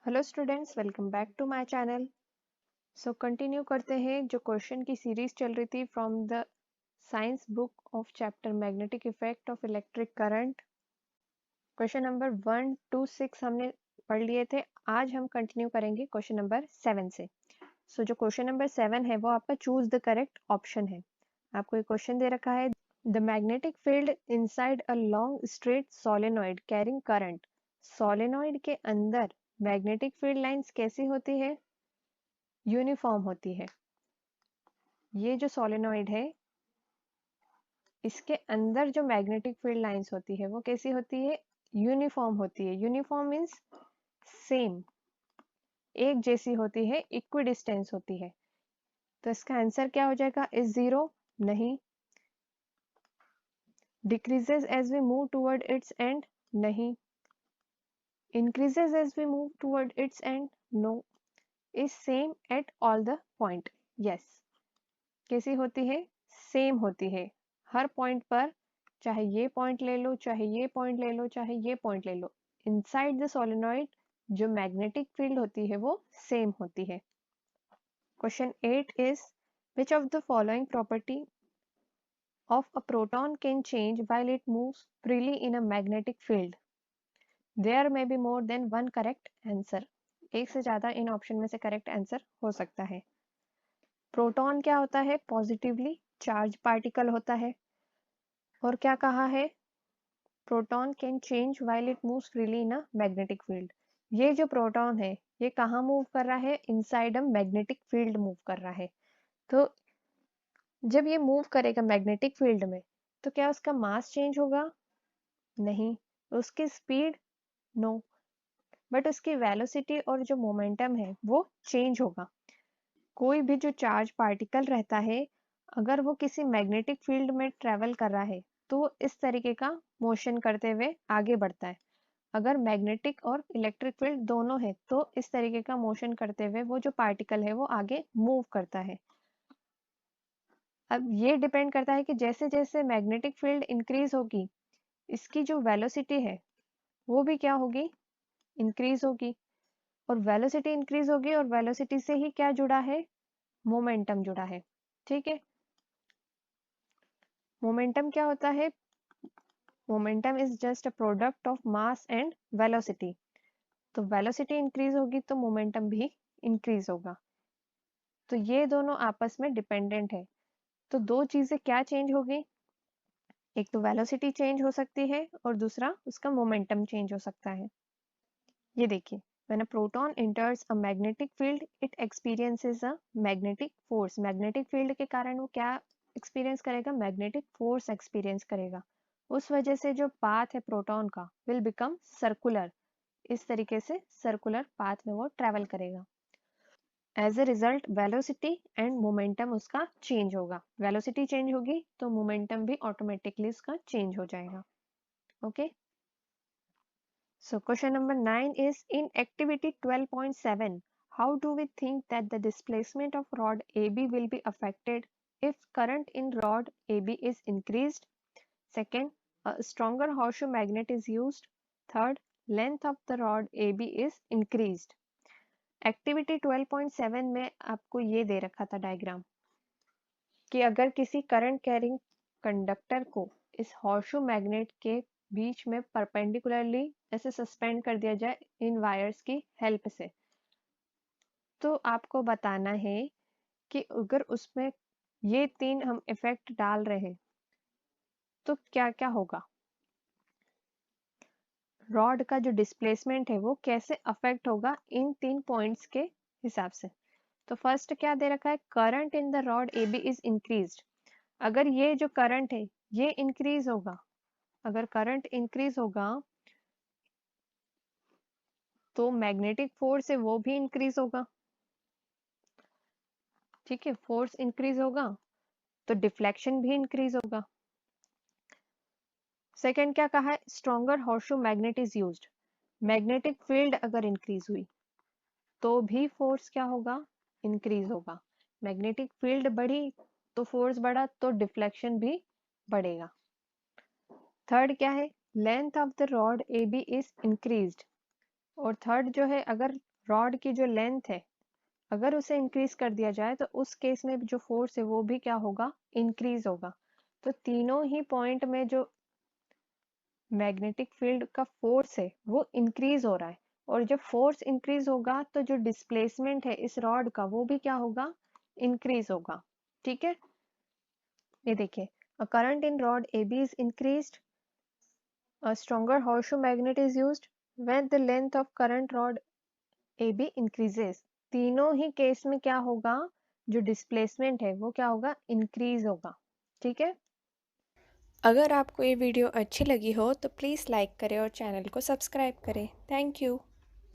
Hello students, welcome back to my channel. So continue करते हैं जो क्वेश्चन की सीरीज चल रही थी from the science book of chapter magnetic effect of electric current. Question number 1 to 6 हमने पढ़ लिए थे। आज हम कंटिन्यू करेंगे क्वेश्चन नंबर 7 से। सो जो क्वेश्चन नंबर 7 है वो आपका चूज द करेक्ट ऑप्शन है। आपको एक क्वेश्चन दे रखा है, the magnetic field inside a long straight solenoid carrying current. Solenoid के अंदर मैग्नेटिक फील्ड लाइंस कैसी होती है? यूनिफॉर्म होती है। ये जो सोलेनॉइड है इसके अंदर जो मैग्नेटिक फील्ड लाइंस होती है वो कैसी होती है? यूनिफॉर्म होती है। यूनिफॉर्म मीन्स सेम, एक जैसी होती है, इक्वी डिस्टेंस होती है। तो इसका आंसर क्या हो जाएगा? Is zero? नहीं। Decreases as we move toward its end? नहीं। Increases as we move toward its end? No. Is same at all the point? Yes. कैसी होती है? सेम होती है हर पॉइंट पर। चाहे ये पॉइंट ले लो, चाहे ये पॉइंट ले लो, चाहे ये पॉइंट ले लो, इनसाइड द सोलेनॉइड जो मैग्नेटिक फील्ड होती है वो सेम होती है। Question 8 is which of the following property of a proton can change while it moves freely in a magnetic field? There may be more than one correct answer. एक से ज्यादा इन option में से करेक्ट आंसर हो सकता है। Proton क्या होता है? पॉजिटिवली चार्ज पार्टिकल होता है। और क्या कहा है? Proton can change while it moves freely in a magnetic field. ये जो प्रोटॉन है ये कहाँ मूव कर रहा है? Inside a magnetic field move कर रहा है। तो जब ये मूव करेगा मैग्नेटिक फील्ड में तो क्या उसका मास चेंज होगा? नहीं। उसकी स्पीड? नो। बट उसकी वेलोसिटी और जो मोमेंटम है वो चेंज होगा। कोई भी जो चार्ज पार्टिकल रहता है अगर वो किसी मैग्नेटिक फील्ड में ट्रेवल कर रहा है तो इस तरीके का मोशन करते हुए आगे बढ़ता है। अगर मैग्नेटिक और इलेक्ट्रिक फील्ड दोनों है तो इस तरीके का मोशन करते हुए वो जो पार्टिकल है वो आगे मूव करता है। अब ये डिपेंड करता है कि जैसे जैसे मैग्नेटिक फील्ड इंक्रीज होगी इसकी जो वेलोसिटी है वो भी क्या होगी? इंक्रीज होगी। और वेलोसिटी इंक्रीज होगी और वेलोसिटी से ही क्या जुड़ा है? मोमेंटम जुड़ा है। ठीक है। मोमेंटम क्या होता है? Momentum is just a product of mass and velocity. तो वेलोसिटी इंक्रीज होगी तो मोमेंटम भी इंक्रीज होगा। तो ये दोनों आपस में डिपेंडेंट है। तो दो चीजें क्या चेंज होगी? एक तो वेलोसिटी चेंज हो सकती है और दूसरा उसका मोमेंटम चेंज हो सकता है। ये देखिए, when a proton enters a magnetic field it experiences a magnetic force। Magnetic field के कारण वो क्या एक्सपीरियंस करेगा? मैग्नेटिक फोर्स एक्सपीरियंस करेगा। उस वजह से जो पाथ है प्रोटॉन का विल बिकम सर्कुलर। इस तरीके से सर्कुलर पाथ में वो ट्रेवल करेगा। As a result velocity and momentum उसका चेंज होगा। वेलोसिटी चेंज होगी तो मोमेंटम भी ऑटोमेटिकली उसका चेंज हो जाएगा। Okay. So question number 9 is in activity 12.7, how do we think that the displacement of rod AB will be affected if current in rod AB is increased? Second, a stronger horseshoe magnet is used. Third, length of the rod AB is increased. Activity 12.7 में आपको ये दे रखा था diagram कि अगर किसी current carrying conductor को इस हॉर्सशू मैग्नेट के बीच में परपेंडिकुलरली ऐसे सस्पेंड कर दिया जाए इन वायर्स की हेल्प से, तो आपको बताना है कि अगर उसमें ये तीन हम इफेक्ट डाल रहे हैं तो क्या क्या होगा। रॉड का जो डिस्प्लेसमेंट है वो कैसे अफेक्ट होगा इन तीन पॉइंट्स के हिसाब से। तो फर्स्ट क्या दे रखा है? Current in the rod A B is increased. अगर ये जो करंट है ये इंक्रीज होगा, अगर करंट इंक्रीज होगा तो मैग्नेटिक फोर्स है वो भी इंक्रीज होगा। ठीक है, फोर्स इंक्रीज होगा तो डिफ्लेक्शन भी इंक्रीज होगा। सेकंड क्या कहा है? Stronger horseshoe magnet is used. Magnetic field अगर इंक्रीज हुई तो भी फोर्स क्या होगा? इंक्रीज होगा। मैग्नेटिक फील्ड बढ़ी तो फोर्स बढ़ा तो डिफ्लेक्शन भी बढ़ेगा। थर्ड क्या है? Length of the rod A B is increased. और थर्ड जो है, अगर रॉड की जो लेंथ है अगर उसे इंक्रीज कर दिया जाए तो उस केस में जो फोर्स है वो भी क्या होगा, इंक्रीज होगा। तो तीनों ही पॉइंट में जो मैग्नेटिक फील्ड का फोर्स है वो इंक्रीज हो रहा है। और जब फोर्स इंक्रीज होगा तो जो डिस्प्लेसमेंट है इस रॉड का वो भी क्या होगा, इंक्रीज होगा। ठीक है, ये देखिए, a current in rod AB is increased, a stronger horseshoe magnet is used when the length of current rod AB increases। तीनों ही केस में क्या होगा, जो डिस्प्लेसमेंट है वो क्या होगा, इंक्रीज होगा। ठीक है। अगर आपको ये वीडियो अच्छी लगी हो तो प्लीज़ लाइक करें और चैनल को सब्सक्राइब करें। Thank you.